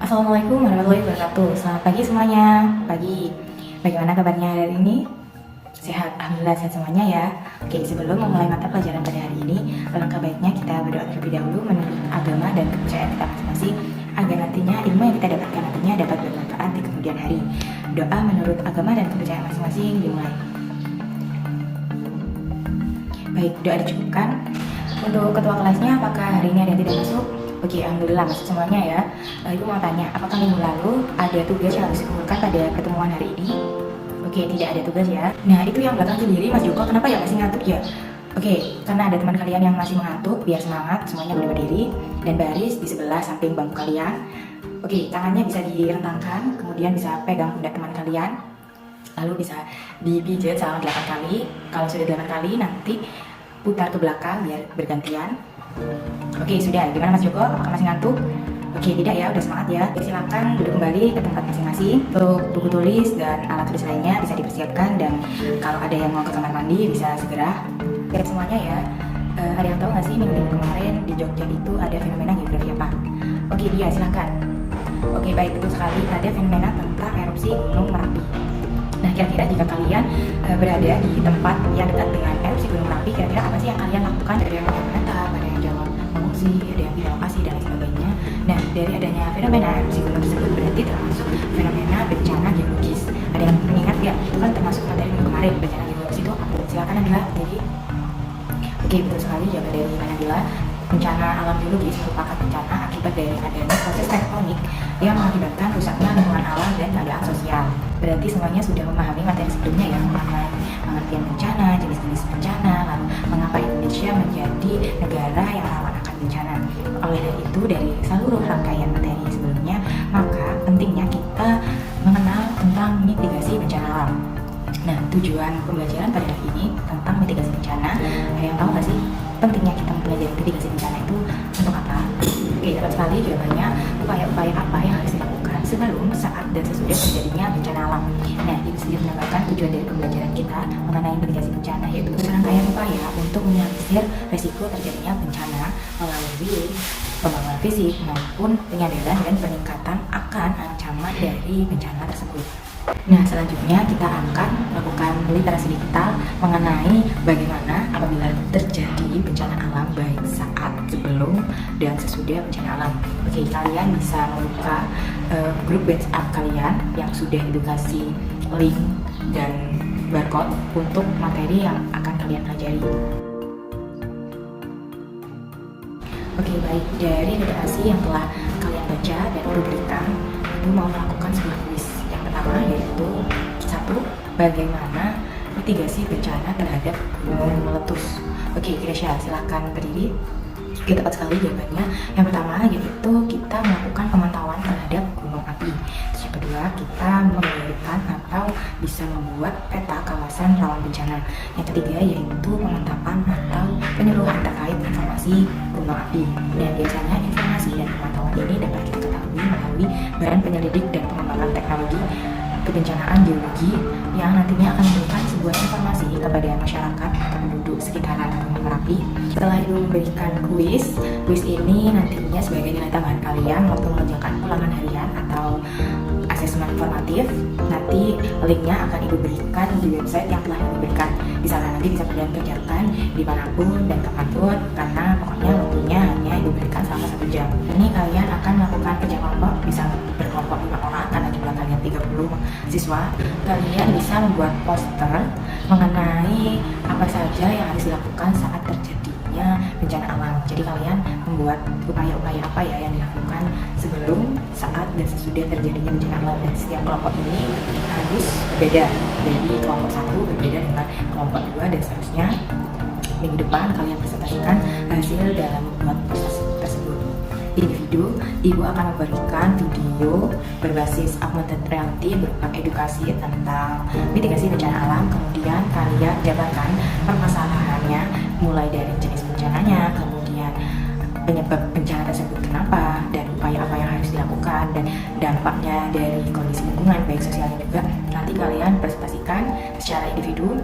Assalamualaikum warahmatullahi wabarakatuh. Selamat pagi semuanya. Pagi. Bagaimana kabarnya hari ini? Sehat, alhamdulillah sehat semuanya ya. Oke, sebelum memulai mata pelajaran pada hari ini, alangkah baiknya kita berdoa terlebih dahulu menurut agama dan kepercayaan kita masing-masing agar nantinya ilmu yang kita dapatkan nantinya dapat bermanfaat di kemudian hari. Doa menurut agama dan kepercayaan masing-masing dimulai. Baik, doa dicukupkan. Untuk ketua kelasnya, apakah hari ini ada yang tidak masuk? Oke, alhamdulillah masuk semuanya ya. Ibu mau tanya, apakah minggu lalu ada tugas yang harus dikumpulkan pada pertemuan hari ini? Oke, tidak ada tugas ya. Nah, itu yang belakang sendiri, Mas Joko, kenapa ya masih ngantuk ya? Oke, karena ada teman kalian yang masih mengantuk, biar semangat, semuanya boleh berdiri dan baris di sebelah samping bangku kalian. Oke, tangannya bisa direntangkan, kemudian bisa pegang pundak teman kalian, lalu bisa dipijat selama 8 kali. Kalau sudah 8 kali, nanti putar ke belakang biar bergantian. Oke, sudah. Gimana Mas Joko? Apakah masih ngantuk? Oke, tidak ya, udah semangat ya. Silakan duduk kembali ke tempat masing-masing. Untuk buku tulis dan alat tulis lainnya bisa dipersiapkan, dan kalau ada yang mau ke kamar mandi bisa segera. Oke, semuanya ya. Ada yang tahu nggak sih minggu kemarin di Jogja itu ada fenomena geografi apa? Oke, dia silakan. Oke, baik, betul sekali. Ada fenomena tentang erupsi Gunung Merapi. Nah, kira-kira jika kalian berada di tempat yang dekat dengan erupsi Gunung Merapi, kira-kira apa sih yang kalian lakukan? Ada yang menetap, ada yang jalan mengungsi, ada yang pindah lokasi, dan lain sebagainya. Nah, dari adanya fenomena erupsi gunung tersebut berarti termasuk fenomena bencana geologis. Ada yang mengingat ya? Itu kan termasuk materi minggu kemarin. Bencana geologis itu apa? Silakan Nabila. Jadi, oke, betul sekali jawaban dari Nabila. Bencana alam geologis merupakan bencana akibat dari adanya proses tektonik yang mengakibatkan rusaknya lingkungan alam dan keadaan sosial. Berarti semuanya sudah memahami materi sebelumnya ya, mengenai pengertian bencana, jenis-jenis bencana, lalu mengapa Indonesia menjadi negara yang rawan akan bencana. Oleh dari itu, dari seluruh rangkaian materi sebelumnya, maka pentingnya kita mengenal tentang mitigasi bencana alam. Nah, tujuan pembelajaran pada hari ini tentang mitigasi bencana, ada yang tahu nggak sih pentingnya kita mempelajari mitigasi bencana itu untuk apa? Oke, dapat sekali jawabannya. Upaya-upaya apa yang harus dilakukan sebelum, saat, dan sesudah terjadinya bencana alam. Nah, Ibu sendiri menambahkan tujuan dari pembelajaran kita mengenai mitigasi bencana yaitu serangkaian upaya untuk meminimalisir resiko terjadinya bencana melalui pembangunan fisik maupun penyadaran dan peningkatan akan ancaman dari bencana tersebut. Nah, selanjutnya kita akan melakukan literasi digital mengenai bagaimana apabila terjadi bencana alam, baik saat, sebelum, dan sesudah bencana alam. Oke, kalian bisa membuka grup WhatsApp kalian yang sudah dikasih link dan barcode untuk materi yang akan kalian pelajari. Oke, baik, dari literasi yang telah kalian baca dan berikan, Ibu mau melakukan sebuah kuis. Pertama yaitu 1. Bagaimana mitigasi bencana terhadap gunung meletus. Oke, Gresha, silakan berdiri. Oke, tepat sekali jawabannya. Yang pertama yaitu kita melakukan pemantauan terhadap gunung api. Yang kedua, kita memberikan atau bisa membuat peta kawasan rawan bencana. Yang ketiga yaitu pemantapan atau penyuluhan terkait informasi gunung api. Dan biasanya informasi dan pemantauan ini dapat kita ketahui melalui Badan Penyelidik dan Pengembangan Teknologi Kebencanaan Geologi yang nantinya akan memberikan sebuah informasi kepada masyarakat atau penduduk sekitaran Gunung Merapi. Setelah itu memberikan kuis ini nantinya sebagai nilai tambahan kalian waktu mengerjakan ulangan harian atau asesmen informatif. Nanti linknya akan Ibu berikan di website yang telah Ibu berikan. Di sana nanti bisa kalian kerjakan dimanapun dan kapanpun, karena pokoknya waktunya hanya Ibu berikan selama 1 jam. Ini kalian akan melakukan kerja kelompok, bisa berkelompok 5 orang karena jumlah kalian 30 siswa. Kalian bisa membuat poster mengenai apa saja yang harus dilakukan saat terjadinya bencana alam. Jadi kalian membuat upaya-upaya apa ya yang dilakukan sebelum, saat, dan sesudah terjadinya bencana alam. Dan setiap kelompok ini harus berbeda. Jadi kelompok 1 berbeda dengan kelompok 2 dan seterusnya. Minggu depan kalian presentasikan hasil dalam membuat poster tersebut. Individu, Ibu akan memberikan video berbasis augmented reality berupa edukasi tentang mitigasi bencana alam. Kemudian kalian jabarkan permasalahannya, mulai dari jenis bencananya, kemudian penyebab bencana tersebut kenapa, dan upaya apa yang harus dilakukan, dan dampaknya dari kondisi lingkungan baik sosialnya juga. Nanti kalian presentasikan secara individu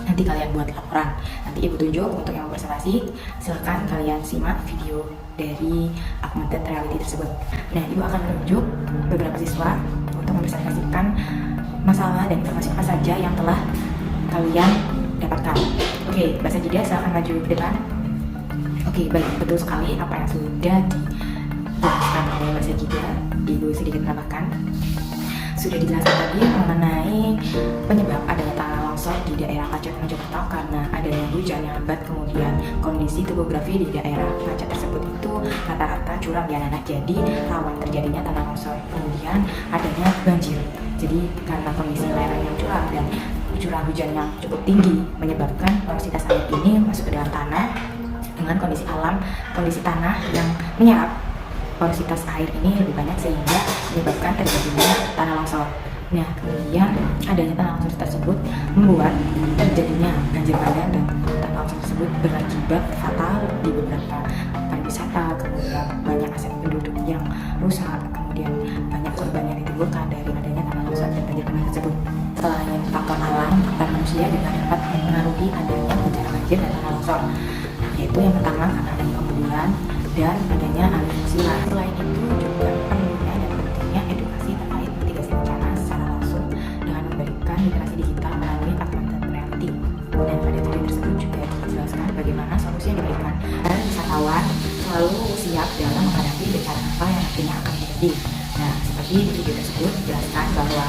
nanti kalian buat laporan. Nanti ibu tunjuk untuk yang presentasi, silahkan kalian simak video dari augmented reality tersebut. Nah, ibu akan menunjuk beberapa siswa untuk mempresentasikan masalah dan informasi apa saja yang telah kalian dapatkan. Oke, Mbak Sajida silahkan maju ke depan. Oke, baik, betul sekali apa yang sudah dijelaskan oleh Mbak Sajida. Ibu sedikit menambahkan, sudah dijelaskan tadi mengenai penyebab adanya tanah longsor di daerah Pacet Mojokerto karena adanya hujan yang lebat, kemudian kondisi topografi di daerah Pacet tersebut itu rata-rata curam dan anak, jadi rawan terjadinya tanah longsor. Kemudian adanya banjir, jadi karena kondisi lereng yang curam dan curah hujan yang cukup tinggi menyebabkan porositas air ini masuk ke dalam tanah dengan kondisi alam, kondisi tanah yang menyerap porositas air ini lebih banyak sehingga menyebabkan terjadinya tanah longsor. Nah, kemudian adanya tanah longsor tersebut membuat terjadinya banjir bandang dan tanah longsor tersebut berakibat fatal di beberapa pariwisata, kemudian banyak aset penduduk yang rusak, kemudian banyak korban yang ditimbulkan dari adanya tanah longsor dan banjir bandang tersebut. Selain faktor alam, faktor manusia juga dapat mempengaruhi adanya bencana banjir dan tanah longsor, yaitu yang pertama karena adanya pembunuhan dan adanya alih fungsi lahan. Selain itu juga perlunya dan pentingnya edukasi terkait mitigasi bencana secara langsung dengan memberikan literasi digital melalui augmented reality. Dan pada video tersebut juga dijelaskan bagaimana solusi yang diberikan agar wisatawan selalu siap dalam menghadapi bencana apa yang nantinya akan terjadi. Nah, seperti di video tersebut dijelaskan bahwa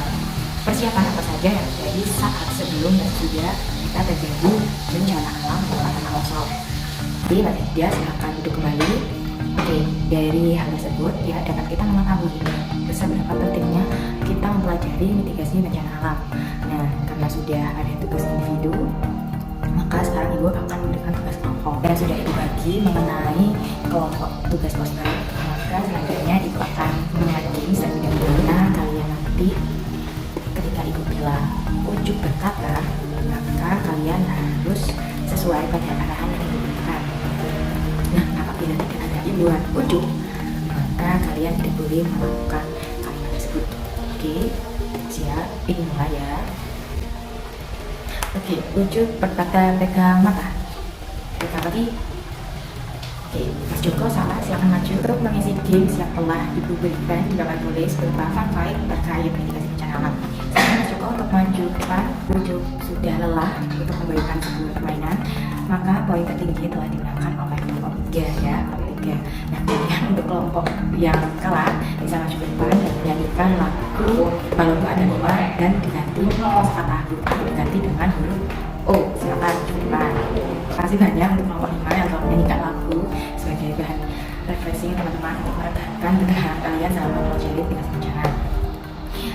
persiapan apa saja yang terjadi saat sebelum dan sudah kita terjadi bencana alam berupa tanah longsor. Jadi Mbak Sajida silahkan duduk kembali. Oke, dari hal tersebut ya dapat kita mengetahui seberapa pentingnya kita mempelajari mitigasi bencana alam. Nah, karena sudah ada tugas individu, maka sekarang ibu akan memberikan tugas kelompok yang sudah ibu bagi mengenai kelompok tugas poster. Maka selanjutnya ibu akan mengaji terlebih dahulu. Kalian nanti ketika ibu bilang ujuk berkata, maka kalian harus sesuai pada arahan yang ibu berikan. Nah, apabila tidak ada imbuhan ujuk, maka kalian tidak boleh melakukan kalimat tersebut. Oke, siap, ini mulai ya. Oke, ujuk berkata pegang mata. Pegang lagi. Oke, Mas Joko salah, silakan maju untuk mengisi games yang telah ibu berikan di dalam tulis berupa fun fact terkait mitigasi bencana alam. Silakan Mas Joko untuk maju ke depan. Ujuk sudah lelah untuk memberikan sebuah permainan, maka poin tertinggi telah dimenangkan oleh kelompok 3 ya, kelompok 3. Nah, kemudian untuk kelompok yang kalah bisa maju ke depan dan menyanyikan lagu Balonku Ada 5 dan diganti kata huruf A diganti dengan huruf O. Silakan maju ke depan. Terima kasih banyak untuk kelompok 5 yang telah menyanyikan lagu sebagai bahan refreshing teman-teman untuk meredakan ketegangan kalian selama mempelajari mitigasi bencana.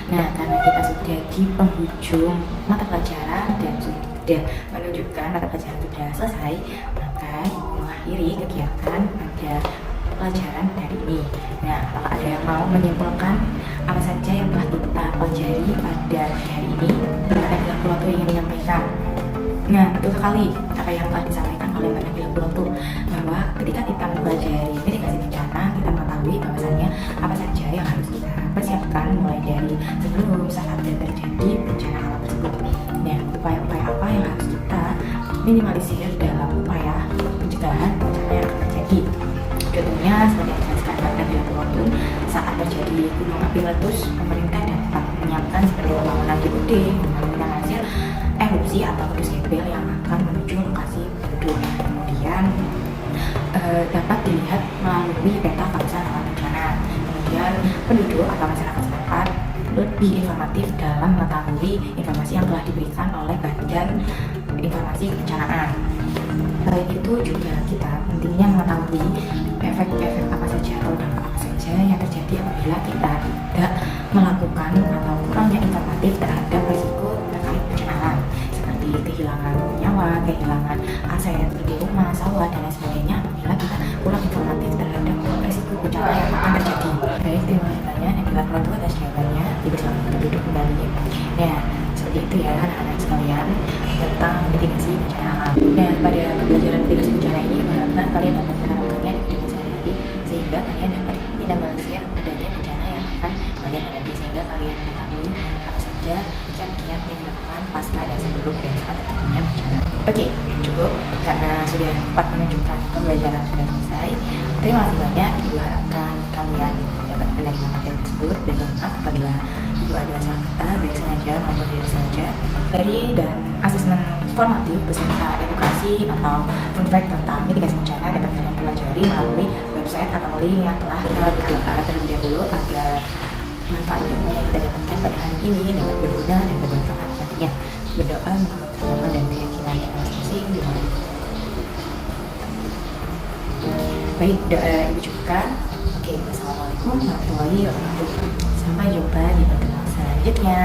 Nah, karena kita sudah di penghujung mata pelajaran dan sudah menunjukkan mata pelajaran sudah selesai, maka mengakhiri kegiatan pada pelajaran hari ini. Nah, apakah ada yang mau menyimpulkan apa saja yang telah kita pelajari pada hari ini? Ada yang Puloto ingin menyampaikan? Nah, betul sekali apa yang telah disampaikan oleh Mbak Nabila Puloto, bahwa ketika kita mempelajari mitigasi bencana, kita mengetahui bahwasannya apa saja yang harus kita persiapkan mulai dari sebelum, saat, dan terjadi bencana alam tersebut. Nah, upaya-upaya apa yang harus kita minimalisir dalam upaya pencegahan bencana yang akan terjadi. Contohnya seperti yang dijelaskan Mbak Nabila Puloto, saat terjadi gunung api meletus, pemerintah dapat menyiapkan seperti pembangunan DUD dengan hasil erupsi atau pedus gebel yang akan menuju lokasi penduduk. Kemudian dapat dilihat melalui peta kawasan rawan bencana. Kemudian penduduk atau masyarakat setempat lebih informatif dalam mengetahui informasi yang telah diberikan oleh Badan Informasi Kebencanaan. Selain itu juga kita pentingnya mengetahui efek-efek apa saja atau dampak apa saja yang terjadi apabila kita tidak melakukan atau kurangnya informatif terhadap risiko terkait bencana alam, seperti kehilangan nyawa, kehilangan aset seperti rumah, sawah, dan lain sebagainya apabila kita kurang informatif terhadap risiko bencana yang akan terjadi. Baik, terima kasih banyak Nabila Puloto atas jawabannya. Ibu selamat kita duduk kembali. Ya, seperti itu ya anak-anak sekalian tentang mitigasi bencana alam. Dan pada pembelajaran mitigasi bencana ini harapkan kalian dapat menerapkannya di kehidupan sehari-hari sehingga kalian dapat minimalisir adanya bencana yang akan kalian hadapi, sehingga kalian mengetahui apa saja kiat-kiat yang dilakukan pasca dan sebelum dan saat terjadinya bencana. Oke, cukup karena sudah 4 menunjukkan pembelajaran sudah selesai. Terima kasih banyak. Ibu harapkan kalian dapat menerima materi tersebut dan maaf apabila Ibu ada salah kata, baik sengaja maupun tidak sengaja. Dari dan asesmen formatif beserta edukasi atau fun fact tentang mitigasi bencana dapat kalian pelajari melalui website atau link yang telah kita berikan terlebih dahulu agar manfaat ilmu yang kita dapatkan pada hari ini dapat berguna dan bermanfaat nantinya. Berdoa menurut pengalaman dan keyakinan yang masing-masing. Baik, doa Ibu cukupkan. Oke, wassalamualaikum warahmatullahi wabarakatuh. Sampai jumpa di pertemuan selanjutnya.